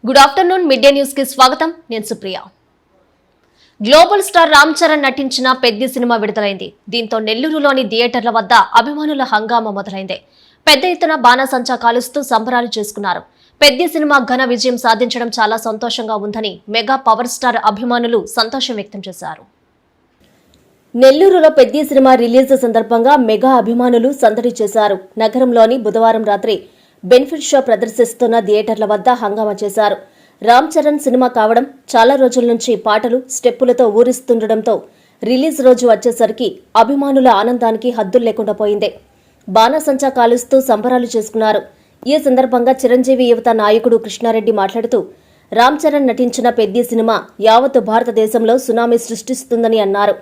Good afternoon mid day news కి స్వాగతం. నేను సుప్రియ. గ్లోబల్ స్టార్ రామ్ చరణ్ నటించిన పెద్ది సినిమా విడుదలైంది. దీంతో నెల్లూరులోని థియేటర్ల వద్ద అభిమానుల హంగామా మొదలైంది. పెద్ద ఎత్తున బాణాసంచా కాలుస్తూ సంబరాలు చేసుకున్నారు. పెద్ది సినిమా ఘన విజయం సాధించడం చాలా సంతోషంగా ఉందని మెగా పవర్ స్టార్ అభిమానులు సంతోషం వ్యక్తం చేశారు. నెల్లూరులో పెద్ది సినిమా రిలీజ్ సందర్భంగా మెగా అభిమానులు సందడి చేశారు. నగరంలోని బుధవారం రాత్రి బెనిఫిట్ షో ప్రదర్శిస్తున్న థియేటర్ల వద్ద హంగామా చేశారు. రామ్ చరణ్ సినిమా కావడం, చాలా రోజుల నుంచి పాటలు స్టెప్పులతో ఊరిస్తుండటంతో రిలీజ్ రోజు వచ్చేసరికి అభిమానుల ఆనందానికి హద్దులు లేకుండా పోయింది. బాణాసంచా కాలుస్తూ సంబరాలు చేసుకున్నారు. ఈ సందర్భంగా చిరంజీవి యువత నాయకుడు కృష్ణారెడ్డి మాట్లాడుతూ రామ్ చరణ్ నటించిన పెద్ది సినిమా యావత్ భారతదేశంలో సునామీ సృష్టిస్తుందని అన్నారు.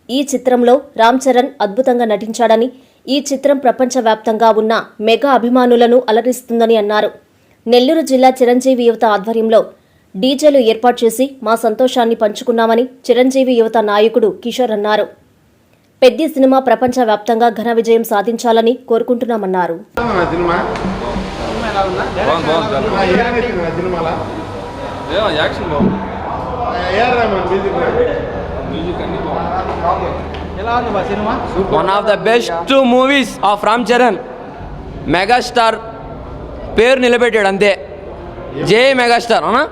ఈ చిత్రంలో రామ్ చరణ్ అద్భుతంగా నటించాడని, ఈ చిత్రం ప్రపంచవ్యాప్తంగా ఉన్న మెగా అభిమానులను అలరిస్తుందని అన్నారు. నెల్లూరు జిల్లా చిరంజీవి యువత ఆధ్వర్యంలో డీజేలు ఏర్పాటు చేసి మా సంతోషాన్ని పంచుకున్నామని చిరంజీవి యువత నాయకుడు కిషోర్ అన్నారు. పెద్ది సినిమా ప్రపంచవ్యాప్తంగా ఘన విజయం సాధించాలని కోరుకుంటున్నామన్నారు. One of the best movies of Ram Charan. Megastar పేరు నిలబెట్టాడు అంతే. జే మెగాస్టార్ అవునా.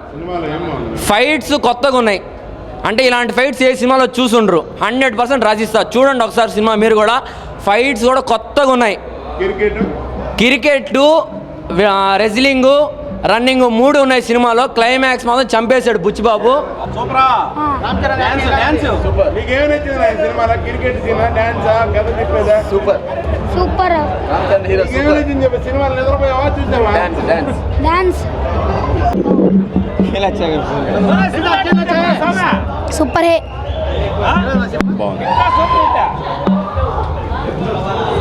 ఫైట్స్ కొత్తగా ఉన్నాయి అంటే ఇలాంటి ఫైట్స్ ఏ సినిమాలో చూసుండ్రు. 100% రాసిస్తా. చూడండి ఒకసారి సినిమా మీరు కూడా. ఫైట్స్ కూడా కొత్తగా ఉన్నాయి. క్రికెట్, రెజ్లింగ్, రన్నింగ్ 3 ఉన్నాయి సినిమాలో. క్లైమాక్స్ మాత్రం చంపేశాడు బుచ్చిబాబు. సూపర్ హే.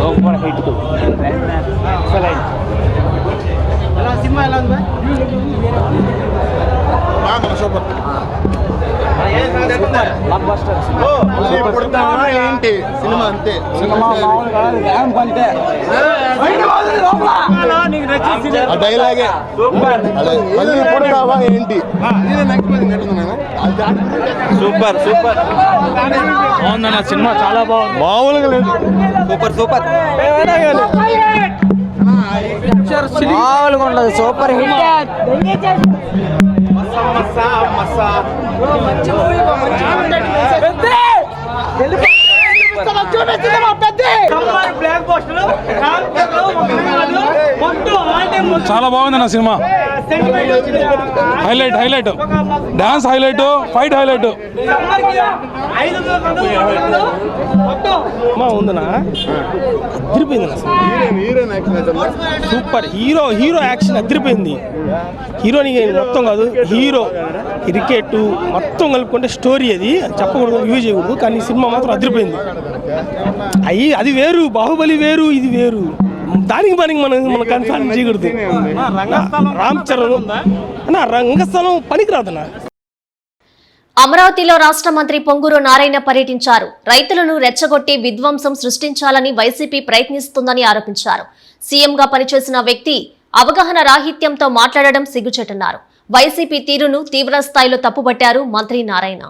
Super hit. సినిమా ఎలా ఉంది? సూపర్. ఏంటి సినిమా అంతే. డైలాగే ఏంటి సూపర్ సూపర్ బాగుందన్న సినిమా. చాలా బాగుంది. మామూలుగా లేదు. సూపర్ సూపర్ మామూలుగా ఉండదు. Super hit. చాలా బాగుంది నా సినిమా. Highlight dance highlight, fight highlight ఉందనా. అదిరిపోయింది సూపర్. హీరో యాక్షన్ అదిరిపోయింది. హీరోని మొత్తం కాదు, హీరో క్రికెట్ మొత్తం కలుపుకుంటే స్టోరీ అది చెప్పకూడదు, రివ్యూ చేయకూడదు. కానీ సినిమా మాత్రం అదిరిపోయింది. అది వేరు, బాహుబలి వేరు, ఇది వేరు. దానికి మనం కన్ఫర్మ్ చేయకూడదు. రామ్ చరణ్ అన్న రంగస్థలం పనికిరాదన్న. అమరావతిలో రాష్ట్ర మంత్రి పొంగూరు నారాయణ పర్యటించారు. రైతులను రెచ్చగొట్టి విధ్వంసం సృష్టించాలని వైసీపీ ప్రయత్నిస్తుందని ఆరోపించారు. సీఎంగా పనిచేసిన వ్యక్తి అవగాహన రాహిత్యంతో మాట్లాడడం సిగ్గుచేటన్నారు. వైసీపీ తీరును తీవ్రస్థాయిలో తప్పుపట్టారు మంత్రి నారాయణ.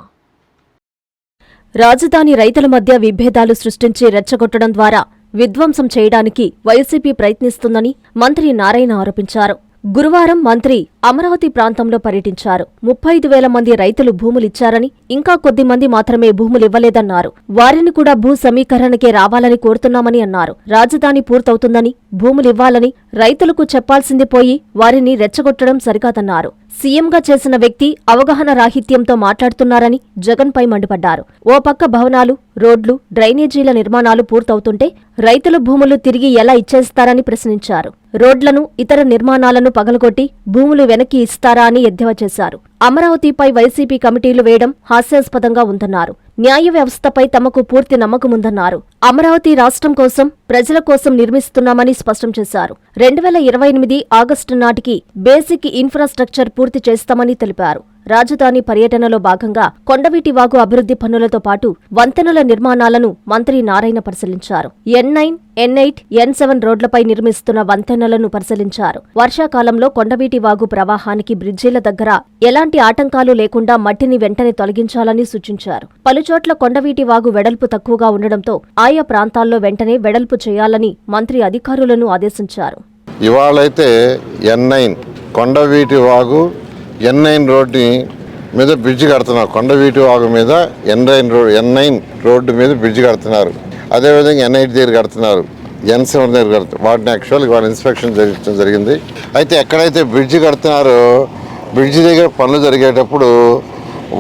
రాజధాని రైతుల మధ్య విభేదాలు సృష్టించి రెచ్చగొట్టడం ద్వారా విధ్వంసం చేయడానికి వైసీపీ ప్రయత్నిస్తుందని మంత్రి నారాయణ ఆరోపించారు. గురువారం మంత్రి అమరావతి ప్రాంతంలో పర్యటించారు. 35,000 మంది రైతులు భూములిచ్చారని, ఇంకా కొద్ది మంది మాత్రమే భూములివ్వలేదన్నారు. వారిని కూడా భూ సమీకరణకే రావాలని కోరుతున్నామని అన్నారు. రాజధాని పూర్తవుతుందని, భూములివ్వాలని రైతులకు చెప్పాల్సింది పోయి వారిని రెచ్చగొట్టడం సరికాదన్నారు. సీఎంగా చేసిన వ్యక్తి అవగాహన రాహిత్యంతో మాట్లాడుతున్నారని జగన్పై మండిపడ్డారు. ఓ పక్క భవనాలు, రోడ్లు, డ్రైనేజీల నిర్మాణాలు పూర్తవుతుంటే రైతుల భూములు తిరిగి ఎలా ఇచ్చేస్తారని ప్రశ్నించారు. రోడ్లను, ఇతర నిర్మాణాలను పగలగొట్టి భూములు వెనక్కి ఇస్తారా అని ఎద్దేవా చేశారు. అమరావతిపై వైసీపీ కమిటీలు వేయడం హాస్యాస్పదంగా ఉందన్నారు. న్యాయ వ్యవస్థపై తమకు పూర్తి నమ్మకముందన్నారు. అమరావతి రాష్ట్రం కోసం, ప్రజల కోసం నిర్మిస్తున్నామని స్పష్టం చేశారు. 2028 ఆగస్టు నాటికి బేసిక్ ఇన్ఫ్రాస్ట్రక్చర్ పూర్తి చేస్తామని తెలిపారు. రాజధాని పర్యటనలో భాగంగా కొండవీటి వాగు అభివృద్ధి పనులతో పాటు వంతెనల నిర్మాణాలను మంత్రి నారాయణ పరిశీలించారు. N9, N8, N7 రోడ్లపై నిర్మిస్తున్న వంతెనలను పరిశీలించారు. వర్షాకాలంలో కొండవీటి వాగు ప్రవాహానికి బ్రిడ్జీల దగ్గర ఎలాంటి ఆటంకాలు లేకుండా మట్టిని వెంటనే తొలగించాలని సూచించారు. పలుచోట్ల కొండవీటి వాగు వెడల్పు తక్కువగా ఉండడంతో ఆయా ప్రాంతాల్లో వెంటనే వెడల్పు చేయాలని మంత్రి అధికారులను ఆదేశించారు. ఇవాళైతే N9 Kondaveeti Vagu N9 road మీద బ్రిడ్జి కడుతున్నారు. కొండవీటి వాగు మీద N9 రోడ్డు మీద బ్రిడ్జి కడుతున్నారు. అదేవిధంగా N8 దగ్గర కడుతున్నారు, N7 దగ్గర కడుతున్నారు. వాటిని యాక్చువల్గా వాళ్ళ ఇన్స్పెక్షన్ జరిగింది. అయితే ఎక్కడైతే బ్రిడ్జి కడుతున్నారో బ్రిడ్జి దగ్గర పనులు జరిగేటప్పుడు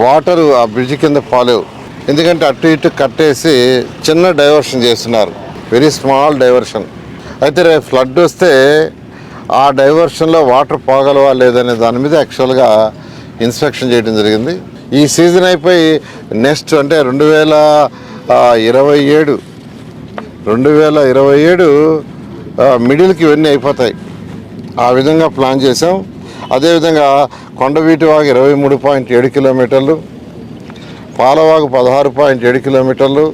వాటరు ఆ బ్రిడ్జి కింద పోలేవు. ఎందుకంటే అటు ఇటు కట్టేసి చిన్న డైవర్షన్ చేస్తున్నారు, వెరీ స్మాల్ డైవర్షన్. అయితే రేపు ఫ్లడ్ వస్తే ఆ డైవర్షన్లో వాటర్ పోగలవా లేదనే దాని మీద యాక్చువల్గా ఇన్స్పెక్షన్ చేయడం జరిగింది. ఈ సీజన్ అయిపోయి నెక్స్ట్ అంటే 2027 మిడిల్కి ఇవన్నీ అయిపోతాయి. ఆ విధంగా ప్లాన్ చేసాం. అదేవిధంగా కొండవీటి వాగు 23.7 కిలోమీటర్లు, పాలవాగు 16.7 కిలోమీటర్లు,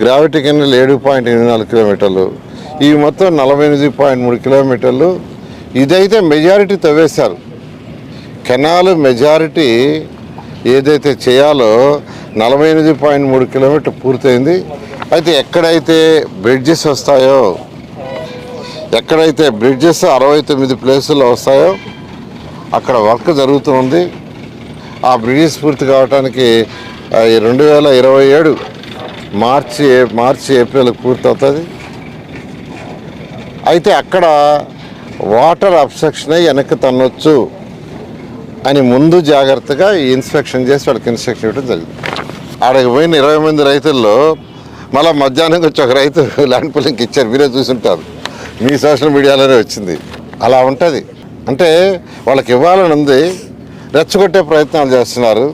గ్రావిటీ కెనాల్ 7.84 కిలోమీటర్లు, ఇవి మొత్తం 48.3 కిలోమీటర్లు. ఇదైతే మెజారిటీ తవ్వేశారు. కెనాల్ మెజారిటీ ఏదైతే చేయాలో 48.3 కిలోమీటర్ పూర్తయింది. అయితే ఎక్కడైతే బ్రిడ్జెస్ వస్తాయో, ఎక్కడైతే బ్రిడ్జెస్ 69 ప్లేసుల్లో వస్తాయో అక్కడ వర్క్ జరుగుతుంది. ఆ బ్రిడ్జెస్ పూర్తి కావడానికి 2027 మార్చి ఏప్రిల్ పూర్తవుతుంది. అయితే అక్కడ వాటర్ అబ్స్ట్రక్షన్ అయ్యి వెనక్కి తన్నొచ్చు అని ముందు జాగ్రత్తగా ఇన్స్పెక్షన్ చేసి వాళ్ళకి ఇన్స్ట్రక్షన్ ఇవ్వడం జరిగింది. ఆడకి పోయిన 20 మంది రైతుల్లో మళ్ళీ మధ్యాహ్నం వచ్చి ఒక రైతు ల్యాండ్ పూలింగ్కి ఇచ్చారు, మీరే చూసుంటారు, మీ సోషల్ మీడియాలోనే వచ్చింది. అలా ఉంటుంది. అంటే వాళ్ళకి ఇవ్వాలని ఉంది, రెచ్చగొట్టే ప్రయత్నాలు చేస్తున్నారు,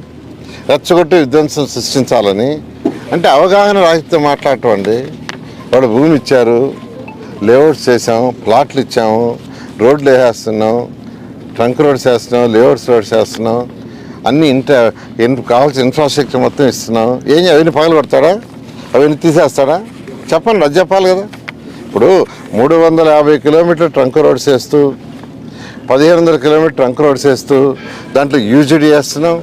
రెచ్చగొట్టి విధ్వంసం సృష్టించాలని. అంటే అవగాహన రాహిత్యం మాట్లాడటం అండి. వాళ్ళు భూమి ఇచ్చారు, లేఅవుట్స్ చేసాం, ప్లాట్లు ఇచ్చాము, రోడ్లు వేసేస్తున్నాం, ట్రంక్ రోడ్స్ వేస్తున్నాం, లేఅవుట్స్ రోడ్స్ వేస్తున్నాం, అన్నీ కావాల్సిన ఇన్ఫ్రాస్ట్రక్చర్ మొత్తం ఇస్తున్నాం. అవన్నీ పగలు కొడతాడా, అవన్నీ తీసేస్తాడా? చెప్పండి, అది చెప్పాలి కదా. ఇప్పుడు 350 కిలోమీటర్లు ట్రంక్ రోడ్స్ వేస్తూ 1500 కిలోమీటర్ ట్రంక్ రోడ్స్ వేస్తూ దాంట్లో యూజిడి వేస్తున్నాం,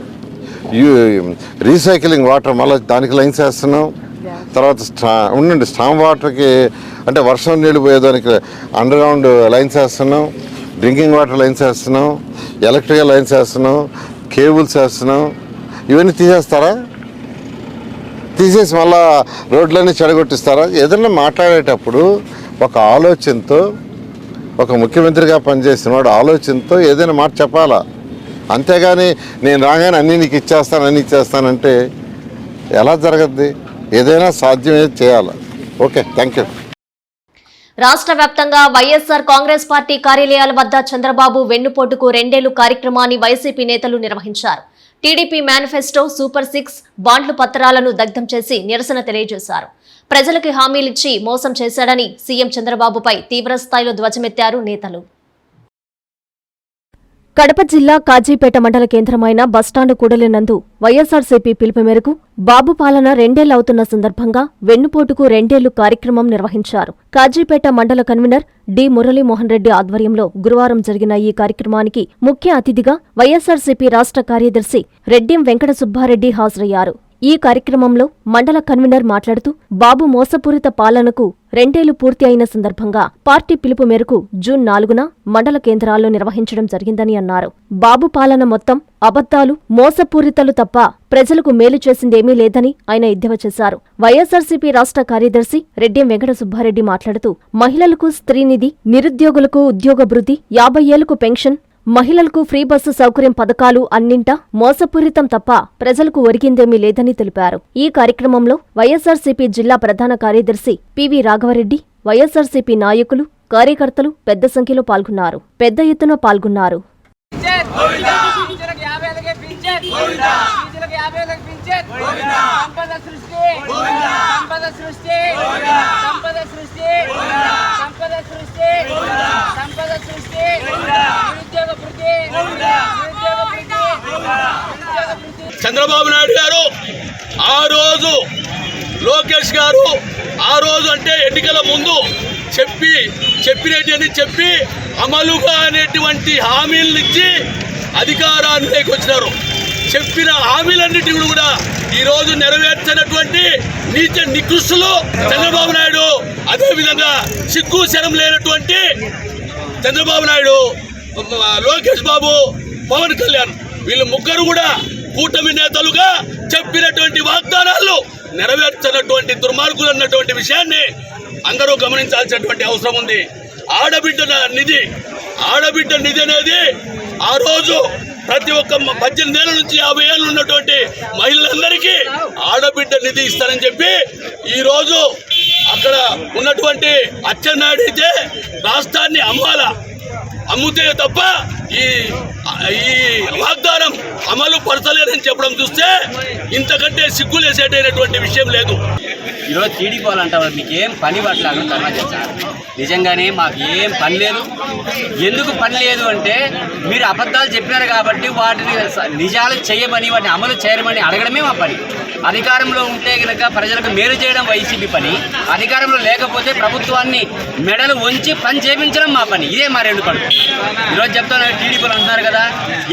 రీసైక్లింగ్ వాటర్ మళ్ళీ దానికి లైన్స్ వేస్తున్నాం. తర్వాత స్టామ్ వాటర్కి అంటే వర్షం నీళ్ళు పోయేదానికి అండర్ గ్రౌండ్ లైన్స్ వేస్తున్నాం, డ్రింకింగ్ వాటర్ లైన్స్ వేస్తున్నాం, ఎలక్ట్రికల్ లైన్స్ వేస్తున్నాం, కేబుల్స్ వేస్తున్నాం. ఇవన్నీ తీసేస్తారా? తీసేసి మళ్ళా రోడ్లన్నీ చెడగొట్టిస్తారా? ఏదైనా మాట్లాడేటప్పుడు ఒక ఆలోచనతో, ఒక ముఖ్యమంత్రిగా పనిచేసిన వాడు ఆలోచనతో ఏదైనా మాట చెప్పాలా. అంతేగాని నేను రాగానే అన్నీ నీకు ఇచ్చేస్తానంటే ఎలా జరగద్ది? ఏదైనా సాధ్యమే చేయాలి. Okay, thank you. రాష్ట్ర వ్యాప్తంగా వైఎస్ఆర్ కాంగ్రెస్ పార్టీ కార్యాలయాల వద్ద చంద్రబాబు వెన్నుపోటుకు 2 ఏళ్లు కార్యక్రమాన్ని వైసీపీ నేతలు నిర్వహించారు. టీడీపీ మేనిఫెస్టో, సూపర్ 6 బాండ్లు పత్రాలను దగ్ధం చేసి నిరసన తెలియజేశారు. ప్రజలకు హామీలిచ్చి మోసం చేశాడని సీఎం చంద్రబాబుపై తీవ్రస్థాయిలో ధ్వజమెత్తారు నేతలు. కడప జిల్లా కాజీపేట మండల కేంద్రమైన బస్టాండు కూడలినందు వైఎస్ఆర్సీపీ పిలుపు మేరకు బాబు పాలన 2 ఏళ్లవుతున్న సందర్భంగా వెన్నుపోటుకు 2 ఏళ్లు కార్యక్రమం నిర్వహించారు. కాజీపేట మండల కన్వీనర్ డి మురళీమోహన్ రెడ్డి ఆధ్వర్యంలో గురువారం జరిగిన ఈ కార్యక్రమానికి ముఖ్య అతిథిగా వైఎస్ఆర్సీపీ రాష్ట్ర కార్యదర్శి రెడ్డిం వెంకట సుబ్బారెడ్డి హాజరయ్యారు. ఈ కార్యక్రమంలో మండల కన్వీనర్ మాట్లాడుతూ బాబు మోసపూరిత పాలనకు 2 ఏళ్లు పూర్తి అయిన సందర్భంగా పార్టీ పిలుపు మేరకు జూన్ 4న మండల కేంద్రాల్లో నిర్వహించడం జరిగిందని అన్నారు. బాబు పాలన మొత్తం అబద్దాలు, మోసపూరితలు తప్ప ప్రజలకు మేలు చేసిందేమీ లేదని ఆయన ఎద్దేవా చేశారు. వైఎస్ఆర్సీపీ రాష్ట్ర కార్యదర్శి రెడ్డిం వెంకట సుబ్బారెడ్డి మాట్లాడుతూ మహిళలకు స్త్రీనిధి, నిరుద్యోగులకు ఉద్యోగ భృతి, 50 ఏళ్లకు పెన్షన్, మహిళలకు ఫ్రీ బస్సు సౌకర్యం పథకాలు అన్నింటా మోసపూరితం తప్ప ప్రజలకు ఒరిగిందేమీ లేదని తెలిపారు. ఈ కార్యక్రమంలో వైఎస్ఆర్సీపీ జిల్లా ప్రధాన కార్యదర్శి పివి రాఘవరెడ్డి, వైఎస్ఆర్సీపీ నాయకులు, కార్యకర్తలు పెద్ద సంఖ్యలో పాల్గొన్నారు. పెద్ద ఎత్తున పాల్గొన్నారు. చంద్రబాబు నాయుడు గారు ఆ రోజు, లోకేష్ గారు ఆ రోజు అంటే ఎన్నికల ముందు చెప్పినటువంటి చెప్పి అమలుగా అనేటువంటి హామీలను ఇచ్చి అధికారానికి వచ్చినారు. చెప్పిన హామీలన్నిటిని కూడా ఈరోజు నెరవేర్చినటువంటి నీచ నికృష్టులు చంద్రబాబు నాయుడు, అదేవిధంగా సిగ్గు శరం లేనటువంటి చంద్రబాబు నాయుడు, లోకేష్ బాబు, పవన్ కళ్యాణ్, వీళ్ళు ముగ్గురు కూడా కూటమి నేతలుగా చెప్పినటువంటి వాగ్దానాలు నెరవేర్చినటువంటి దుర్మార్గులు అన్నటువంటి విషయాన్ని అందరూ గమనించాల్సినటువంటి అవసరం ఉంది. ఆడబిడ్డ నిధి అనేది ఆ రోజు ప్రతి ఒక్క 18 ఏళ్ళ నుంచి 50 ఏళ్ళు ఉన్నటువంటి మహిళలందరికీ ఆడబిడ్డ నిధి ఇస్తారని చెప్పి ఈరోజు అక్కడ ఉన్నటువంటి అచ్చెన్నాయుడు అయితే రాష్ట్రాన్ని అమ్ముతే తప్ప ఈ వాగ్దానం అమలు పరచలేదని చెప్పడం చూస్తే ఇంతకంటే సిగ్గులేసేటటువంటి విషయం లేదు. ఈరోజు టీడీపీ వాళ్ళు అంటారు మీకు ఏం పని పట్ల తర్వాత సార్, నిజంగానే మాకు ఏం పని లేదు. ఎందుకు పని లేదు అంటే మీరు అబద్ధాలు చెప్పినారు కాబట్టి వాటిని నిజాలు చేయమని, వాటిని అమలు చేయమని అడగడమే మా పని. అధికారంలో ఉంటే కనుక ప్రజలకు మేలు చేయడం వైసీపీ పని, అధికారంలో లేకపోతే ప్రభుత్వాన్ని మెడలు వంచి పని చేయించడం మా పని. ఇదే మా రెండు పనులు. ఈరోజు చెప్తాను, టీడీపీలు అంటున్నారు కదా,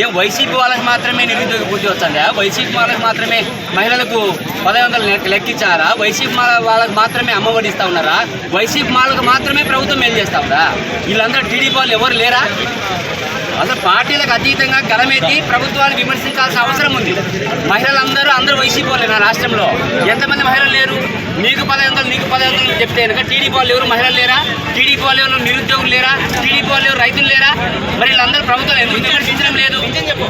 ఏం వైసీపీ వాళ్ళకి మాత్రమే నిరుద్యోగ పూర్తి వస్తుందా, వైసీపీ వాళ్ళకి మాత్రమే మహిళలకు 1500 లెక్కించారా, వైసీపీ వాళ్ళకి మాత్రమే అమ్మఒడి ఇస్తా ఉన్నారా, వైసీపీ వాళ్ళకు మాత్రమే ప్రభుత్వం ఏం చేస్తా ఉందా? వీళ్ళందరూ టీడీపీ వాళ్ళు ఎవరు లేరా? అసలు పార్టీలకు అతీతంగా గలమెత్తి ప్రభుత్వాన్ని విమర్శించాల్సిన అవసరం ఉంది. అందరూ వైసీపీ వాళ్ళే నా రాష్ట్రంలో. ఎంతమంది మహిళలు లేరు? నీకు 1500 చెప్తే కనుక టీడీపీ వాళ్ళు ఎవరు మహిళలు లేరా? టీడీపీ వాళ్ళు ఎవరు నిరుద్యోగులు లేరా? టీడీపీ వాళ్ళు ఎవరు రైతులు లేరా? మరి వీళ్ళందరూ ప్రభుత్వం ఎందుకు విమర్శించడం లేదు?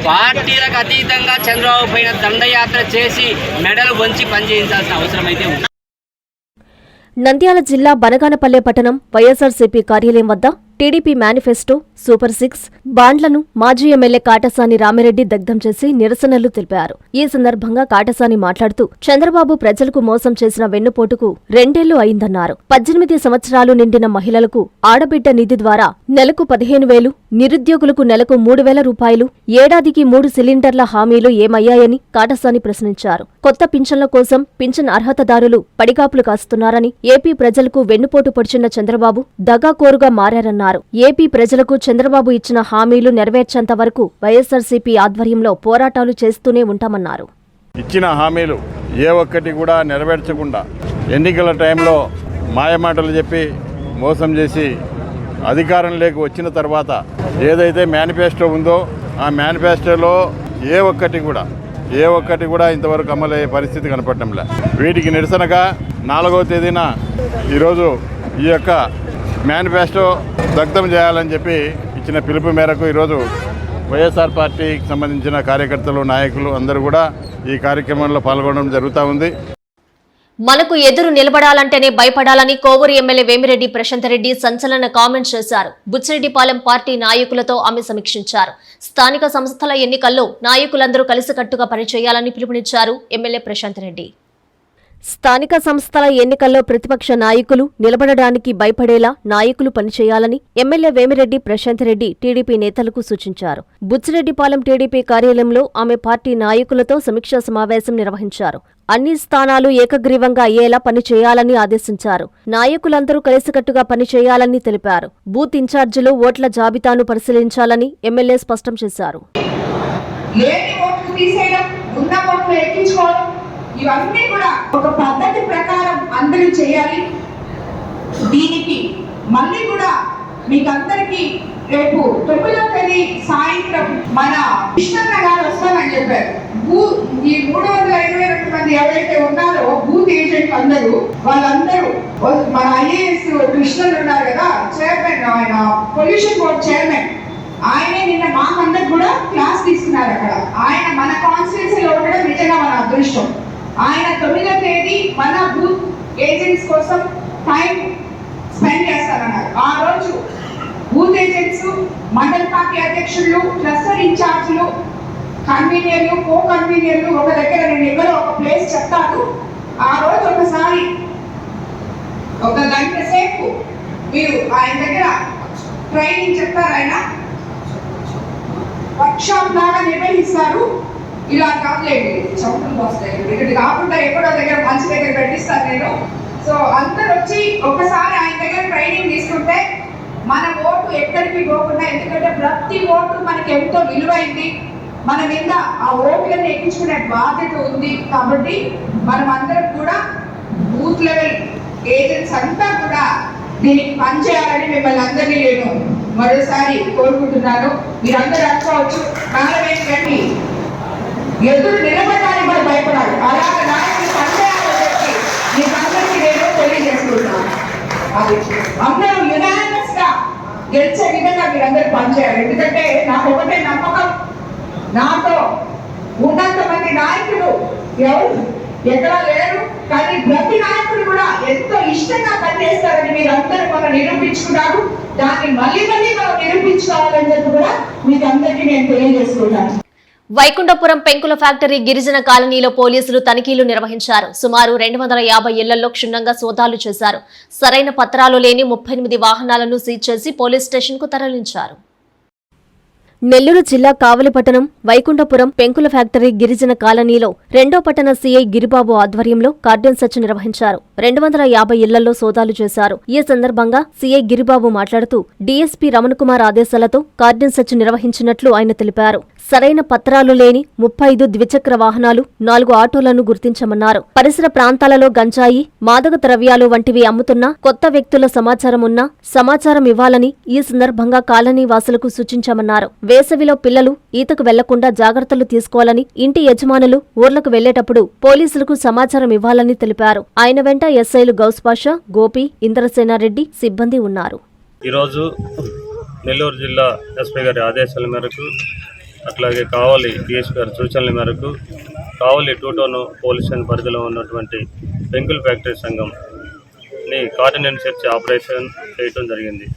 పార్టీలకు అతీతంగా చంద్రబాబు పైన దండయాత్ర చేసి మెడలు వంచి పనిచేయించాల్సిన అవసరం అయితే ఉంది. నంద్యాల జిల్లా బనగానపల్లె పట్టణం వైఎస్ఆర్సీపీ కార్యాలయం వద్ద టీడీపీ మేనిఫెస్టో, సూపర్ 6 బాండ్లను మాజీ ఎమ్మెల్యే కాటసాని రామిరెడ్డి దగ్ధం చేసి నిరసనలు తెలిపారు. ఈ సందర్భంగా కాటసాని మాట్లాడుతూ చంద్రబాబు ప్రజలకు మోసం చేసిన వెన్నుపోటుకు 2 ఏళ్లు అయిందన్నారు. 18 సంవత్సరాలు నిండిన మహిళలకు ఆడబిడ్డ నిధి ద్వారా నెలకు 15,000, నిరుద్యోగులకు నెలకు 3,000 రూపాయలు, ఏడాదికి 3 సిలిండర్ల హామీలు ఏమయ్యాయని కాటసాని ప్రశ్నించారు. కొత్త పింఛన్ల కోసం పింఛన్ అర్హతదారులు పడిగాపులు కాస్తున్నారని, ఏపీ ప్రజలకు వెన్నుపోటు పొడిచిన చంద్రబాబు దగాకోరుగా మారారన్నారు. ఏపీ ప్రజలకు చంద్రబాబు ఇచ్చిన హామీలు నెరవేర్చేంత వరకు వైఎస్ఆర్సీపీ ఆధ్వర్యంలో పోరాటాలు చేస్తూనే ఉంటామన్నారు. ఇచ్చిన హామీలు ఏ ఒక్కటి కూడా నెరవేర్చకుండా ఎన్నికల టైంలో మాయమాటలు చెప్పి మోసం చేసి అధికారంలోకి వచ్చిన తర్వాత ఏదైతే మేనిఫెస్టో ఉందో ఆ మేనిఫెస్టోలో ఏ ఒక్కటి కూడా ఇంతవరకు అమలయ్యే పరిస్థితి కనపడటంలే. వీటికి నిరసనగా 4వ తేదీన ఈరోజు ఈ యొక్క మేనిఫెస్టో దగ్ధం చేయాలని చెప్పి ఇచ్చిన పిలుపు మేరకు ఈరోజు వైఎస్ఆర్ పార్టీకి సంబంధించిన కార్యకర్తలు, నాయకులు అందరూ కూడా ఈ కార్యక్రమంలో పాల్గొనడం జరుగుతూ ఉంది. మనకు ఎదురు నిలబడాలంటేనే భయపడాలని కోవూరు ఎమ్మెల్యే వేమిరెడ్డి ప్రశాంత్ రెడ్డి సంచలన కామెంట్స్ చేశారు. బుచ్చిరెడ్డిపాలెం పార్టీ నాయకులతో ఆమె సమీక్షించారు. స్థానిక సంస్థల ఎన్నికల్లో నాయకులందరూ కలిసికట్టుగా పనిచేయాలని పిలుపునిచ్చారు ఎమ్మెల్యే ప్రశాంత్ రెడ్డి. స్థానిక సంస్థల ఎన్నికల్లో ప్రతిపక్ష నాయకులు నిలబడడానికి భయపడేలా నాయకులు పనిచేయాలని ఎమ్మెల్యే వేమిరెడ్డి ప్రశాంత్ రెడ్డి టీడీపీ నేతలకు సూచించారు. బుచ్చిరెడ్డిపాలెం టీడీపీ కార్యాలయంలో ఆమె పార్టీ నాయకులతో సమీక్షా సమావేశం నిర్వహించారు. అన్ని స్థానాలు ఏకగ్రీవంగా అయ్యేలా పనిచేయాలని ఆదేశించారు. నాయకులందరూ కలిసికట్టుగా పనిచేయాలని తెలిపారు. బూత్ ఇన్ఛార్జీలు ఓట్ల జాబితాను పరిశీలించాలని ఎమ్మెల్యే స్పష్టం చేశారు. ఇవన్నీ కూడా ఒక పద్ధతి ప్రకారం అందరూ చేయాలి. దీనికి మళ్ళీ కూడా మీకందరికీ రేపు 9వ తేదీ సాయంత్రం మన కృష్ణన్న గారు వస్తామని చెప్పారు. ఈ 322 మంది ఎవరైతే ఉన్నారో బూత్ ఏజెంట్ వాళ్ళందరూ మన ఐఏఎస్ కృష్ణన్ ఉన్నారు కదా, చైర్మన్, ఆయన పొల్యూషన్ బోర్డ్ చైర్మన్, ఆయనే నిన్న మాకందరికి కూడా క్లాస్ తీసుకున్నారు. అక్కడ ఆయన మన కాన్స్టిట్యూన్సీలో ఉండడం నిజంగా మన అదృష్టం. ఆయన 9వ తేదీ మన బూత్ ఏజెంట్స్ కోసం టైం స్పెండ్ చేస్తారన్నారు. ఆ రోజు బూత్ ఏజెంట్స్, మండల పార్టీ అధ్యక్షులు, క్లస్టర్ ఇన్ఛార్జీలు, కన్వీనియర్లు, కో కన్వీనియర్లు ఒక దగ్గర, నేను ఎక్కడో ఒక ప్లేస్ చెప్తాను. ఆ రోజు ఒకసారి 1 గంట సేపు మీరు ఆయన దగ్గర ట్రైనింగ్ చెప్తారు. ఆయన వర్క్షాప్ లాగా నిర్వహిస్తారు. ఇలా కాదులేండి, చౌకలు వస్తాయి, ఇక్కడ కాకుండా ఎక్కడో దగ్గర మంచి దగ్గర పెట్టిస్తాను నేను. సో అందరు వచ్చి ఒక్కసారి ఆయన దగ్గర ట్రైనింగ్ తీసుకుంటే మన ఓటు ఎక్కడికి పోకుండా, ఎందుకంటే ప్రతి ఓటు మనకి ఎంతో విలువైంది, మన మీద ఆ ఓట్లను ఎక్కించుకునే బాధ్యత ఉంది. కాబట్టి మనం అందరం కూడా బూత్ లెవెల్ ఏజెంట్స్ అంతా కూడా దీనికి పనిచేయాలని మిమ్మల్ని అందరినీ నేను మరోసారి కోరుకుంటున్నాను. మీరందరూ అనుకోవచ్చు నాలుగైదు గంటలు ఎదురు నిలబడడానికి కూడా భయపడాలి, అలాగే నాయకులు పనిచేయాలని చెప్పి మీకు అందరికీ నేను తెలియజేసుకుంటున్నాను. అది అందరూ యునానిమస్ గా గెలిచే విధంగా మీరందరూ పనిచేయాలి. ఎందుకంటే నాకు ఒకటే నమ్మకం, నాతో ఉన్నంత మంది నాయకులు ఎవరు ఎక్కడా లేరు, కానీ ప్రతి నాయకుడు కూడా ఎంతో ఇష్టంగా పనిచేస్తారని మీరందరూ మనం నిరూపించుకున్నారు. దాన్ని మళ్ళీ మళ్ళీ మనం నిరూపించుకోవాలని చెప్పి కూడా మీకు అందరికీ నేను తెలియజేసుకుంటాను. వైకుంఠపురం పెంకుల ఫ్యాక్టరీ గిరిజన కాలనీలో పోలీసులు తనిఖీలు నిర్వహించారు. సుమారు 250 ఇళ్లలో క్షుణ్ణంగా సోదాలు చేశారు. సరైన పత్రాలు లేని 38 వాహనాలను సీజ్ చేసి పోలీస్ స్టేషన్ కు తరలించారు. నెల్లూరు జిల్లా కావలిపట్టణం వైకుంఠపురం పెంకుల ఫ్యాక్టరీ గిరిజన కాలనీలో 2వ పట్టణ సీఐ గిరిబాబు ఆధ్వర్యంలో కార్డన్ సెర్చ్ నిర్వహించారు. 250 ఇళ్లలో సోదాలు చేశారు. ఈ సందర్భంగా సీఐ గిరిబాబు మాట్లాడుతూ డీఎస్పీ రమణ్ కుమార్ ఆదేశాలతో కార్డన్ సెర్చ్ నిర్వహించినట్లు ఆయన తెలిపారు. సరైన పత్రాలు లేని 35 ద్విచక్ర వాహనాలు, 4 ఆటోలను గుర్తించమన్నారు. పరిసర ప్రాంతాలలో గంజాయి, మాదక ద్రవ్యాలు వంటివి అమ్ముతున్న కొత్త వ్యక్తుల సమాచారం ఉన్నా సమాచారం ఇవ్వాలని ఈ సందర్భంగా కాలనీ వాసులకు సూచించామన్నారు. వేసవిలో పిల్లలు ఈతకు వెళ్లకుండా జాగ్రత్తలు తీసుకోవాలని, ఇంటి యజమానులు ఊర్లకు వెళ్లేటప్పుడు పోలీసులకు సమాచారం ఇవ్వాలని తెలిపారు. ఆయన వెంట ఎస్ఐలు గౌస్ పాషా, గోపి, ఇంద్రసేనారెడ్డి సిబ్బంది ఉన్నారు. ఈరోజు నెల్లూరు జిల్లా ఎస్పీ గారి ఆదేశాల మేరకు, అట్లాగే కావలి డిఎస్పీ గారి సూచనల మేరకు కావలి 2 టౌన్ పోలీస్ స్టేషన్ పరిధిలో ఉన్నటువంటి పెంకుల్ ఫ్యాక్టరీ సంఘంని కార్డినెంట్ సెర్చ్ ఆపరేషన్ చేయడం జరిగింది.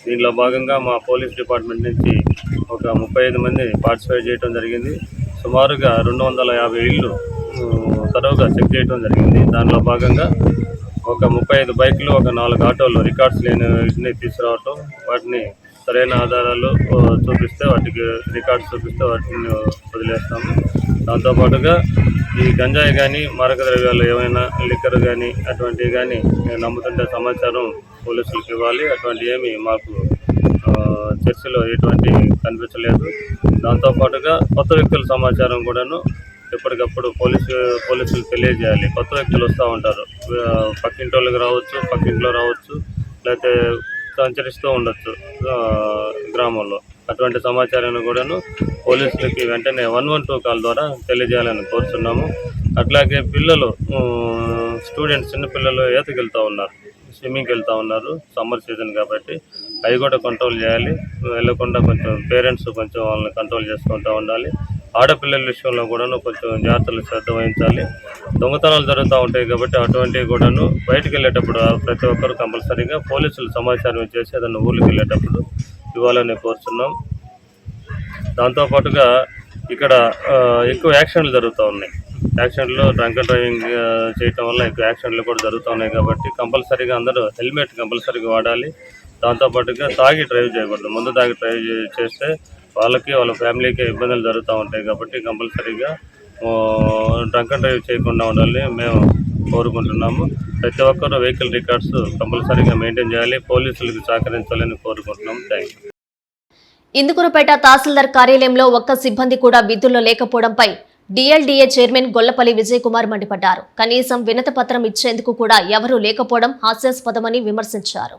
దీనిలో భాగంగా మా పోలీస్ డిపార్ట్మెంట్ నుంచి ఒక 35 మంది పార్టిసిపేట్ చేయడం జరిగింది. సుమారుగా 250 ఇళ్ళు తరువుగా చెక్ చేయడం జరిగింది. దానిలో భాగంగా ఒక 35 బైకులు, ఒక 4 ఆటోలు రికార్డ్స్ లేని తీసుకురావటం, వాటిని సరైన ఆధారాలు చూపిస్తే వాటికి రికార్డ్స్ చూపిస్తే వాటిని వదిలేస్తాము. దాంతోపాటుగా ఈ గంజాయి కానీ మారక ద్రవ్యాలు ఏమైనా లిక్కర్ కానీ అటువంటివి కానీ నమ్ముతుంటే సమాచారం పోలీసులకు ఇవ్వాలి. అటువంటి ఏమి మాకు చర్చలో ఎటువంటి కనిపించలేదు. దాంతోపాటుగా కొత్త వ్యక్తుల సమాచారం కూడాను ఎప్పటికప్పుడు పోలీసులు తెలియజేయాలి. కొత్త వ్యక్తులు వస్తూ ఉంటారు, పక్కింటి వాళ్ళకి రావచ్చు, పక్కింట్లో రావచ్చు, లేకపోతే సంచరిస్తూ ఉండొచ్చు గ్రామంలో. అటువంటి సమాచారాన్ని కూడాను పోలీసులకి వెంటనే 112 కాల్ ద్వారా తెలియజేయాలని కోరుతున్నాము. అట్లాగే పిల్లలు, స్టూడెంట్స్, చిన్నపిల్లలు ఈతకి వెళ్తూ ఉన్నారు, స్విమ్మింగ్కి వెళ్తూ ఉన్నారు, సమ్మర్ సీజన్ కాబట్టి అవి కూడా కంట్రోల్ చేయాలి. వెళ్ళకుండా కొంచెం పేరెంట్స్ కొంచెం వాళ్ళని కంట్రోల్ చేసుకుంటూ ఉండాలి. ఆడపిల్లల విషయంలో కూడాను కొంచెం జాగ్రత్తలు శ్రద్ధ వహించాలి. దొంగతనాలు జరుగుతూ ఉంటాయి కాబట్టి అటువంటివి కూడాను బయటకు వెళ్ళేటప్పుడు ప్రతి ఒక్కరు కంపల్సరీగా పోలీసులు సమాచారం ఇచ్చేసి ఏదైనా ఊళ్ళకి వెళ్ళేటప్పుడు ఇవ్వాలని కోరుతున్నాం. దాంతోపాటుగా ఇక్కడ ఎక్కువ యాక్సిడెంట్లు జరుగుతూ ఉన్నాయి. యాక్సిడెంట్లు డ్రంక్ అండ్ డ్రైవింగ్ చేయటం వల్ల ఎక్కువ యాక్సిడెంట్లు కూడా జరుగుతూ ఉన్నాయి కాబట్టి కంపల్సరీగా అందరూ హెల్మెట్ కంపల్సరీగా వాడాలి. దాంతోపాటుగా తాగి డ్రైవ్ చేయకూడదు. ముందు తాగి డ్రైవ్ చేస్తే వాళ్ళకి, వాళ్ళ ఫ్యామిలీకి ఇబ్బందులు జరుగుతూ ఉంటాయి కాబట్టి కంపల్సరీగా డ్రంక్ అండ్ డ్రైవ్ చేయకుండా ఉండాలని మేము కోరుకుంటున్నాము. ప్రతి ఒక్కరూ వెహికల్ రికార్డ్స్ కంపల్సరీగా మెయింటైన్ చేయాలి, పోలీసులకు సహకరించాలని కోరుకుంటున్నాము. Thank you. ఇందుకూరుపేట తహసీల్దార్ కార్యాలయంలో ఒక్క సిబ్బంది కూడా విధుల్లో లేకపోవడంపై డిఎల్డీఏ చైర్మన్ గొల్లపల్లి విజయ్ కుమార్ మండిపడ్డారు. కనీసం వినతి పత్రం ఇచ్చేందుకు కూడా ఎవరూ లేకపోవడం హాస్యాస్పదమని విమర్శించారు.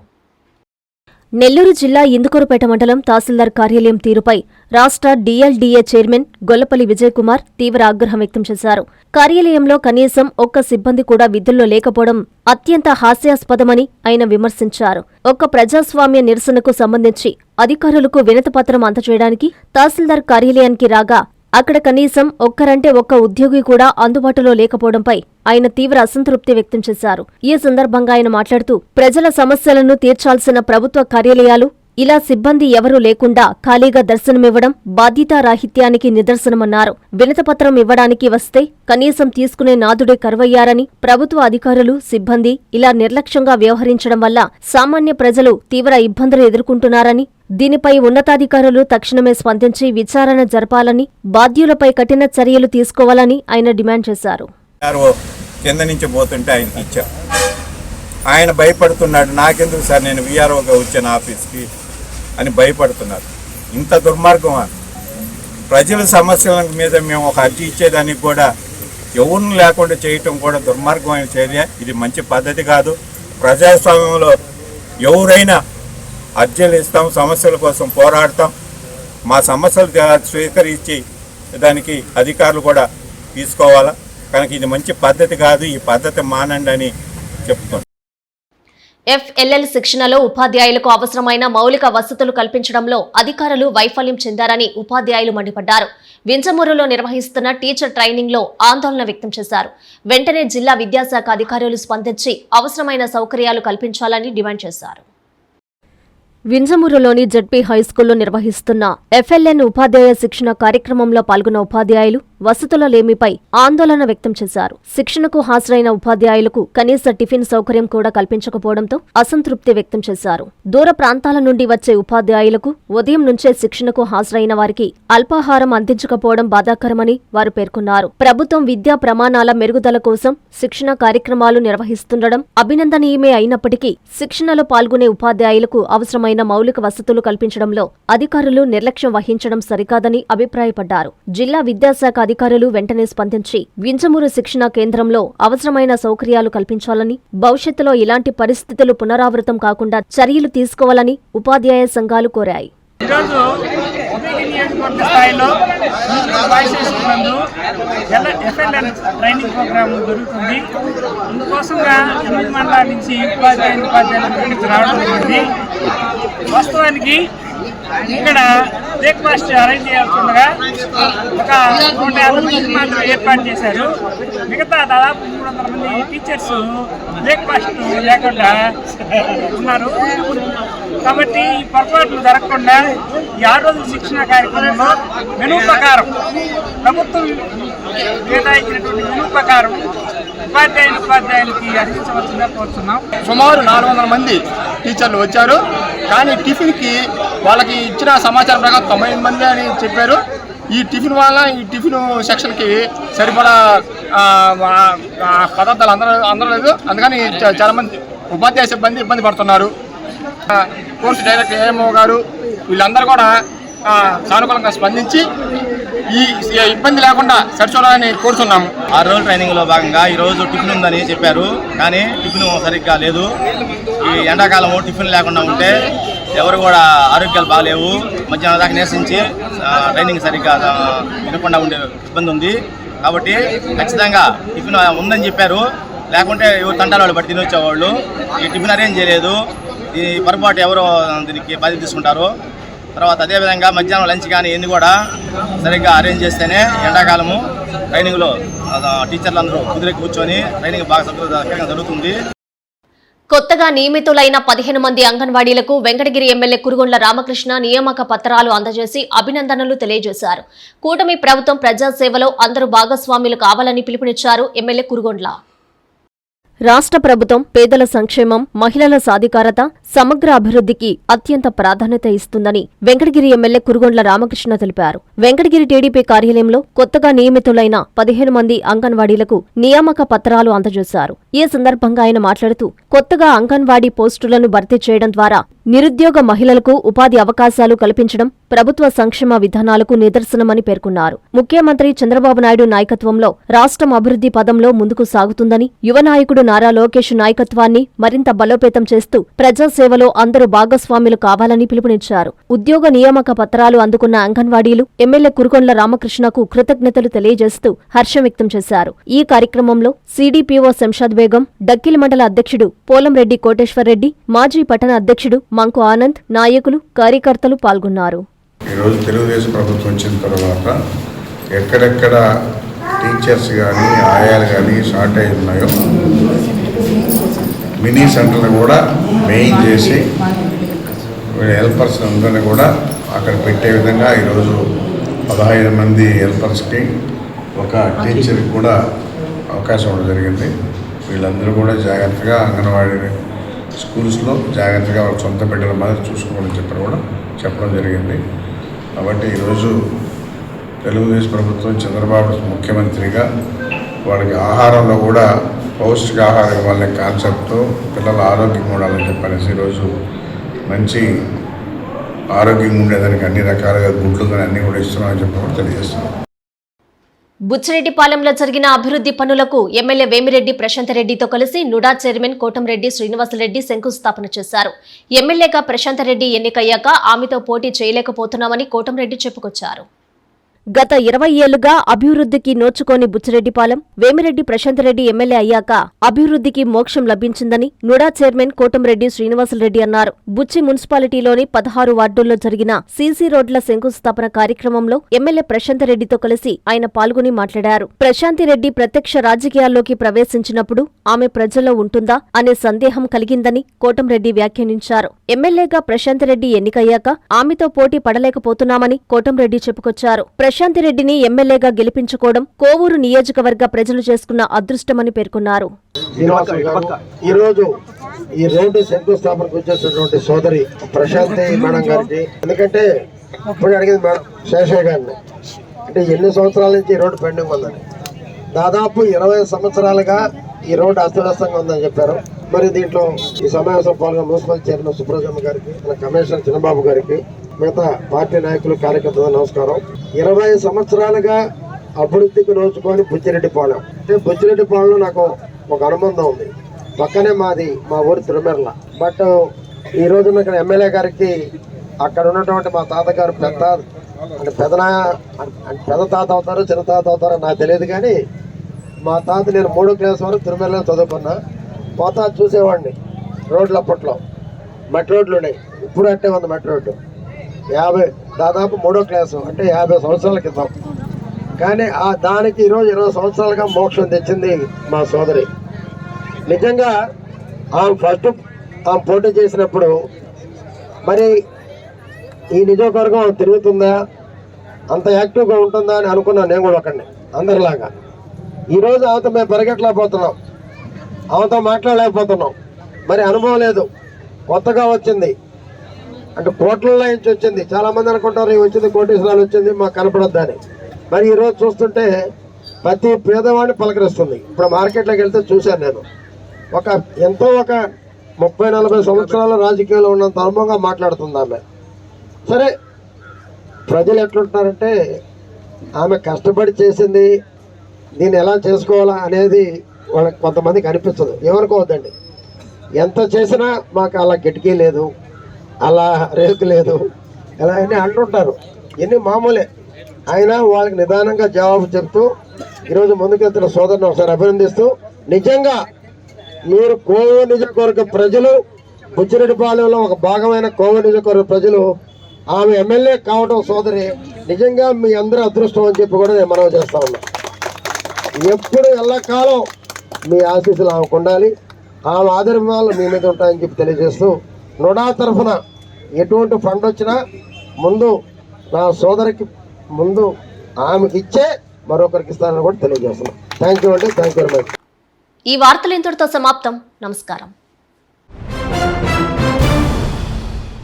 నెల్లూరు జిల్లా ఇందుకూరుపేట మండలం తహసీల్దార్ కార్యాలయం తీరుపై రాష్ట్ర డిఎల్డీఏ చైర్మన్ గొల్లపల్లి విజయ్ కుమార్ తీవ్ర ఆగ్రహం వ్యక్తం చేశారు. కార్యాలయంలో కనీసం ఒక్క సిబ్బంది కూడా విధుల్లో లేకపోవడం అత్యంత హాస్యాస్పదమని ఆయన విమర్శించారు. ఒక్క ప్రజాస్వామ్య నిరసనకు సంబంధించి అధికారులకు వినతిపత్రం అందజేయడానికి తహసీల్దార్ కార్యాలయానికి రాగా అక్కడ కనీసం ఒక్కరంటే ఒక్క ఉద్యోగి కూడా అందుబాటులో లేకపోవడంపై ఆయన తీవ్ర అసంతృప్తి వ్యక్తం చేశారు. ఈ సందర్భంగా ఆయన మాట్లాడుతూ ప్రజల సమస్యలను తీర్చాల్సిన ప్రభుత్వ కార్యాలయాలు ఇలా సిబ్బంది ఎవరూ లేకుండా ఖాళీగా దర్శనమివ్వడం బాధ్యతారాహిత్యానికి నిదర్శనమన్నారు. వినతిపత్రం ఇవ్వడానికి వస్తే కనీసం తీసుకునే నాదుడే కరువయ్యారని, ప్రభుత్వ అధికారులు, సిబ్బంది ఇలా నిర్లక్ష్యంగా వ్యవహరించడం వల్ల సామాన్య ప్రజలు తీవ్ర ఇబ్బందులు ఎదుర్కొంటున్నారని, దీనిపై ఉన్నతాధికారులు తక్షణమే స్పందించి విచారణ జరపాలని, బాధ్యులపై కఠిన చర్యలు తీసుకోవాలని ఆయన డిమాండ్ చేశారు. కింద నుంచి పోతుంటే ఆయనకి ఇచ్చాం. ఆయన భయపడుతున్నాడు, నాకెందుకు సార్ నేను వీఆర్ఓగా వచ్చాను ఆఫీస్కి అని భయపడుతున్నారు. ఇంత దుర్మార్గమా? ప్రజల సమస్యల మీద మేము ఒక అర్జీ ఇచ్చేదానికి కూడా ఎవరిని లేకుండా చేయటం కూడా దుర్మార్గమైన చర్య. ఇది మంచి పద్ధతి కాదు. ప్రజాస్వామ్యంలో ఎవరైనా అర్జీలు ఇస్తాం, సమస్యల కోసం పోరాడతాం, మా సమస్యలు స్వీకరించి దానికి అధికారులు కూడా తీసుకోవాలా. కనుక ఇది మంచి పద్ధతి కాదు, ఈ పద్ధతి మానండి అని చెప్తున్నాను. FLL శిక్షణలో ఉపాధ్యాయులకు అవసరమైన మౌలిక వసతులు కల్పించడంలో అధికారులు వైఫల్యం చెందారని ఉపాధ్యాయులు మండిపడ్డారు. వింజమూరులో నిర్వహిస్తున్న టీచర్ ట్రైనింగ్ లో ఆందోళన వ్యక్తం చేశారు. వెంటనే జిల్లా విద్యాశాఖ అధికారులు స్పందించి అవసరమైన సౌకర్యాలు కల్పించాలని డిమాండ్ చేశారు. వింజమూరులోని జడ్పీ హైస్కూల్లో నిర్వహిస్తున్న FLN ఉపాధ్యాయ శిక్షణ కార్యక్రమంలో పాల్గొన్న ఉపాధ్యాయులు వసతుల లేమిపై ఆందోళన వ్యక్తం చేశారు. శిక్షణకు హాజరైన ఉపాధ్యాయులకు కనీస టిఫిన్ సౌకర్యం కూడా కల్పించకపోవడంతో అసంతృప్తి వ్యక్తం చేశారు. దూర ప్రాంతాల నుండి వచ్చే ఉపాధ్యాయులకు ఉదయం నుంచే శిక్షణకు హాజరైన వారికి అల్పాహారం అందించకపోవడం బాధాకరమని వారు పేర్కొన్నారు. ప్రభుత్వం విద్యా ప్రమాణాల మెరుగుదల కోసం శిక్షణ కార్యక్రమాలు నిర్వహిస్తుండడం అభినందనీయమే అయినప్పటికీ శిక్షణలో పాల్గొనే ఉపాధ్యాయులకు అవసరమైన మౌలిక వసతులు కల్పించడంలో అధికారులు నిర్లక్ష్యం వహించడం సరికాదని అభిప్రాయపడ్డారు. జిల్లా విద్యాశాఖ అధికారులు వెంటనే స్పందించి వింజమూరు శిక్షణా కేంద్రంలో అవసరమైన సౌకర్యాలు కల్పించాలని, భవిష్యత్తులో ఇలాంటి పరిస్థితులు పునరావృతం కాకుండా చర్యలు తీసుకోవాలని ఉపాధ్యాయ సంఘాలు కోరాయి. ఈరోజు నియోజకవర్గ స్థాయిలో FLN ట్రైనింగ్ ప్రోగ్రామ్ జరుగుతుంది. ఇందుకోసంగా 8 మండలాల నుంచి ఉపాధ్యాయులు రావడం జరిగింది. వాస్తవానికి ఇక్కడ బ్రేక్ఫాస్ట్ అరేంజ్ చేయాల్సి ఉండగా ఒక 150 మంది మాత్రం ఏర్పాటు చేశారు. మిగతా దాదాపు 300 మంది టీచర్స్ బ్రేక్ఫాస్ట్ లేకుండా ఉన్నారు. కాబట్టి ఈ పొరపాట్లు జరగకుండా ఈ 6 రోజుల శిక్షణ కార్యక్రమంలో మెనూ ప్రకారం ప్రభుత్వం కేటాయించినటువంటి మెనూ ప్రకారం ఉపాధ్యాయులకి అందించవలసిందిగా కోరుతున్నాం. సుమారు 400 మంది టీచర్లు వచ్చారు. కానీ టిఫిన్కి వాళ్ళకి ఇచ్చిన సమాచారం ప్రకారం 90 మంది అని చెప్పారు. ఈ టిఫిన్ వల్ల ఈ టిఫిన్ సెక్షన్కి సరిపడా పదార్థాలు అందలేదు. అందుకని చాలామంది ఉపాధ్యాయ సిబ్బంది ఇబ్బంది పడుతున్నారు. కోర్సు డైరెక్టర్ ఏఎంఓ గారు వీళ్ళందరూ కూడా సానుకూలంగా స్పందించి ఈ ఇబ్బంది లేకుండా సరిచూడాలని కోరుతున్నాము. 6 రోజుల ట్రైనింగ్లో భాగంగా ఈరోజు టిఫిన్ ఉందని చెప్పారు, కానీ టిఫిన్ సరిగ్గా లేదు. ఈ ఎండాకాలము టిఫిన్ లేకుండా ఉంటే ఎవరు కూడా ఆరోగ్యాలు బాగాలేవు. మధ్యాహ్నం దాకా నిరసించి ట్రైనింగ్ సరిగ్గా వినకుండా ఉండే ఇబ్బంది ఉంది. కాబట్టి ఖచ్చితంగా టిఫిన్ ఉందని చెప్పారు, లేకుంటే ఎవరు తంటాలు బట్టి తినొచ్చేవాళ్ళు. ఈ టిఫిన్ అరేంజ్ చేయలేదు. ఈ పొరపాటు ఎవరో దీనికి బాధ్యత తీసుకుంటారు. తర్వాత అదేవిధంగా మధ్యాహ్నం లంచ్ కానీ ఎన్ని కూడా సరిగ్గా అరేంజ్ చేస్తేనే ఎండాకాలము ట్రైనింగ్లో టీచర్లు అందరూ కుదిరి కూర్చొని ట్రైనింగ్ బాగా సక్రమంగా జరుగుతుంది. కొత్తగా నియమితులైన 15 మంది అంగన్వాడీలకు వెంకటగిరి ఎమ్మెల్యే కురుగొండ్ల రామకృష్ణ నియామక పత్రాలు అందజేసి అభినందనలు తెలియజేశారు. కూటమి ప్రభుత్వం ప్రజాసేవలో అందరూ భాగస్వాములు కావాలని పిలుపునిచ్చారు ఎమ్మెల్యే కురుగొండ్ల. రాష్ట్ర ప్రభుత్వం పేదల సంక్షేమం, మహిళల సాధికారత, సమగ్ర అభివృద్ధికి అత్యంత ప్రాధాన్యత ఇస్తుందని వెంకటగిరి ఎమ్మెల్యే కురుగొండ్ల రామకృష్ణ తెలిపారు. వెంకటగిరి టీడీపీ కార్యాలయంలో కొత్తగా నియమితులైన 15 మంది అంగన్వాడీలకు నియామక పత్రాలు అందజేశారు. ఈ సందర్భంగా ఆయన మాట్లాడుతూ కొత్తగా అంగన్వాడీ పోస్టులను భర్తీ చేయడం ద్వారా నిరుద్యోగ మహిళలకు ఉపాధి అవకాశాలు కల్పించడం ప్రభుత్వ సంక్షేమ విధానాలకు నిదర్శనమని పేర్కొన్నారు. ముఖ్యమంత్రి చంద్రబాబు నాయుడు నాయకత్వంలో రాష్ట్రం అభివృద్ధి పదంలో ముందుకు సాగుతుందని, యువ నాయకుడు నారా లోకేష్ నాయకత్వాన్ని మరింత బలోపేతం చేస్తూ ప్రజాసేవలో అందరూ భాగస్వాములు కావాలని పిలుపునిచ్చారు. ఉద్యోగ నియామక పత్రాలు అందుకున్న అంగన్వాడీలు ఎమ్మెల్యే కురుగొండ్ల రామకృష్ణకు కృతజ్ఞతలు తెలియజేస్తూ హర్షం వ్యక్తం చేశారు. ఈ కార్యక్రమంలో సిడిపిఓ శంషాద్ బేగం, డక్కిలి మండల అధ్యక్షుడు పోలంరెడ్డి కోటేశ్వర్రెడ్డి, మాజీ పట్టణ అధ్యక్షుడు మంకు ఆనంద్, నాయకులు, కార్యకర్తలు పాల్గొన్నారు. ఈరోజు తెలుగుదేశం ప్రభుత్వం వచ్చిన తర్వాత ఎక్కడెక్కడ టీచర్స్ కానీ ఆయాలు కానీ షార్టేజ్ ఉన్నాయో మినీ సెంటర్లు కూడా మెయిన్ చేసి హెల్పర్స్ అందరినీ కూడా అక్కడ పెట్టే విధంగా ఈరోజు 15 మంది హెల్పర్స్కి ఒక టీచర్కి కూడా అవకాశం ఇవ్వడం జరిగింది. వీళ్ళందరూ కూడా జాగ్రత్తగా అంగన్వాడీ స్కూల్స్లో జాగ్రత్తగా వాళ్ళ సొంత బిడ్డల మాదిరి చూసుకోమని చెప్పడం జరిగింది. కాబట్టి ఈరోజు తెలుగుదేశం ప్రభుత్వం చంద్రబాబు ముఖ్యమంత్రిగా వాళ్ళకి ఆహారంలో కూడా పౌష్టికాహారం ఇవ్వాలనే కాన్సెప్ట్తో పిల్లల ఆరోగ్యం ఉండాలని చెప్పనేసి ఈరోజు మంచి ఆరోగ్యంగా ఉండేదానికి అన్ని రకాలుగా గుడ్లు కానీ అన్నీ కూడా ఇస్తున్నామని చెప్పి కూడా తెలియజేస్తున్నాం. బుచ్చిరెడ్డిపాలెంలో జరిగిన అభివృద్ధి పనులకు ఎమ్మెల్యే వేమిరెడ్డి ప్రశాంత్ రెడ్డితో కలిసి నుడా చైర్మన్ కోటంరెడ్డి శ్రీనివాసరెడ్డి శంకుస్థాపన చేశారు. ఎమ్మెల్యేగా ప్రశాంత్ రెడ్డి ఎన్నికయ్యాక ఆమెతో పోటీ చేయలేకపోతున్నామని కోటంరెడ్డి చెప్పుకొచ్చారు. గత 20 ఏళ్లుగా అభివృద్ధికి నోచుకోని బుచ్చిరెడ్డిపాలెం వేమిరెడ్డి ప్రశాంత్ రెడ్డి ఎమ్మెల్యే అయ్యాక అభివృద్ధికి మోక్షం లభించిందని నుడా చైర్మన్ కోటంరెడ్డి శ్రీనివాసరెడ్డి అన్నారు. బుచ్చి మున్సిపాలిటీలోని 16 వార్డుల్లో జరిగిన సీసీ రోడ్ల శంకుస్థాపన కార్యక్రమంలో ఎమ్మెల్యే ప్రశాంత్ రెడ్డితో కలిసి ఆయన పాల్గొని మాట్లాడారు. ప్రశాంతి రెడ్డి ప్రత్యక్ష రాజకీయాల్లోకి ప్రవేశించినప్పుడు ఆమె ప్రజల్లో ఉంటుందా అనే సందేహం కలిగిందని కోటంరెడ్డి వ్యాఖ్యానించారు. ఎమ్మెల్యేగా ప్రశాంత్ రెడ్డి ఎన్నికయ్యాక ఆమెతో పోటీ పడలేకపోతున్నామని కోటంరెడ్డి చెప్పుకొచ్చారు. ప్రశాంత్ రెడ్డిని ఎమ్మెల్యేగా గెలిపించుకోవడం కోవూరు నియోజకవర్గ ప్రజలు చేసుకున్న అదృష్టమని పేర్కొన్నారు. ఈరోజు ఈ రోడ్డు శంకుస్థాపనకు వచ్చేసినటువంటి సోదరి ప్రశాంతి మేడం గారికి, ఎందుకంటే ఇప్పుడు అడిగింది మేడం శేషయ్య గారిని, అంటే ఎన్ని సంవత్సరాల నుంచి ఈ రోడ్డు పెండింగ్ ఉందని. దాదాపు 20 సంవత్సరాలుగా ఈ రోడ్డు అస్తవ్యస్తంగా ఉందని చెప్పారు. మరి దీంట్లో ఈ సమావేశం పాల్గొన్న మున్సిపల్ చైర్మన్ సుబ్రహ్మణ్యం గారికి, కమిషనర్ చిన్నబాబు గారికి, మిగతా పార్టీ నాయకులు, కార్యకర్తలు నమస్కారం. 20 సంవత్సరాలుగా అభివృద్ధికి నోచుకొని బుచ్చిరెడ్డిపాలెం, అంటే బుచ్చిరెడ్డిపాలెంలో నాకు ఒక అనుబంధం ఉంది. పక్కనే మా ఊరు తిరుమెర్ల. బట్ ఈ రోజున ఇక్కడ ఎమ్మెల్యే గారికి అక్కడ ఉన్నటువంటి మా తాతగారు పెద్ద తాత అవుతారో చిన్న తాత అవుతారో నాకు తెలియదు, కానీ మా తాత నేను 3వ క్లాస్ వరకు తిరుమలలో చదువుకున్నా. పోతా చూసేవాడిని రోడ్లు, అప్పట్లో మట్టి రోడ్లు ఉన్నాయి, ఇప్పుడు అంటే ఉంది మట్టి రోడ్డు. దాదాపు 3వ క్లాసు అంటే 50 సంవత్సరాల క్రితం. కానీ దానికి ఈరోజు 20 సంవత్సరాలుగా మోక్షం తెచ్చింది మా సోదరి. నిజంగా ఆమె ఫస్ట్ పోటీ చేసినప్పుడు మరి ఈ నియోజకవర్గం తిరుగుతుందా, అంత యాక్టివ్గా ఉంటుందా అని అనుకున్నాను నేను కూడా ఒకడిని అందరిలాగా. ఈరోజు ఆమెతో మేము పరిగెట్టలేకపోతున్నాం, ఆమెతో మాట్లాడలేకపోతున్నాం. మరి అనుభవం లేదు, కొత్తగా వచ్చింది, అంటే కోట్లలో నుంచి వచ్చింది. చాలామంది అనుకుంటారు వచ్చింది కోటీశ్వరాలు వచ్చింది మాకు కనపడొద్దని. మరి ఈరోజు చూస్తుంటే ప్రతి పేదవాడిని పలకరిస్తుంది. ఇప్పుడు మార్కెట్లోకి వెళ్తే చూశాను నేను, ఒక 30-40 సంవత్సరాల రాజకీయాల్లో ఉన్నంత అనుభవంగా మాట్లాడుతుంది ఆమె. సరే, ప్రజలు ఎట్లుంటున్నారంటే ఆమె కష్టపడి చేసింది, దీన్ని ఎలా చేసుకోవాలా అనేది వాళ్ళకి కొంతమందికి అనిపించదు. ఏమనుకోవద్దండి, ఎంత చేసినా మాకు అలా కిటికీ లేదు, అలా రేకు లేదు, ఎలా అని అంటుంటారు. ఎన్ని మామూలే అయినా వాళ్ళకి నిదానంగా జవాబు చెప్తూ ఈరోజు ముందుకెళ్తున్న సోదరుని ఒకసారి అభినందిస్తూ, నిజంగా మీరు కోవూరు నియోజకవర్గ ప్రజలు, బుచ్చిరెడ్డిపాలెంలో ఒక భాగమైన కోవూరు నియోజకవర్గ ప్రజలు ఆమె ఎమ్మెల్యే కావడం సోదరి నిజంగా మీ అందరూ అదృష్టం అని చెప్పి కూడా నేను మనవి చేస్తా ఉన్నా. ఎప్పుడు ఎల్లకాలం మీ ఆశీస్సులు ఆమెకు ఉండాలి, ఆమె ఆదర్భాలు మీ మీద ఉంటాయని చెప్పి తెలియజేస్తూ, నుడా తరఫున ఎటువంటి ఫండ్ వచ్చినా ముందు నా సోదరికి ముందు ఆమెకి ఇచ్చే మరొకరికి ఇస్తానని కూడా తెలియజేస్తున్నాను. థ్యాంక్ యూ అండి, థ్యాంక్ యూ వెరీ మచ్. ఈ వార్తలు ఇంతటితో సమాప్తం. నమస్కారం.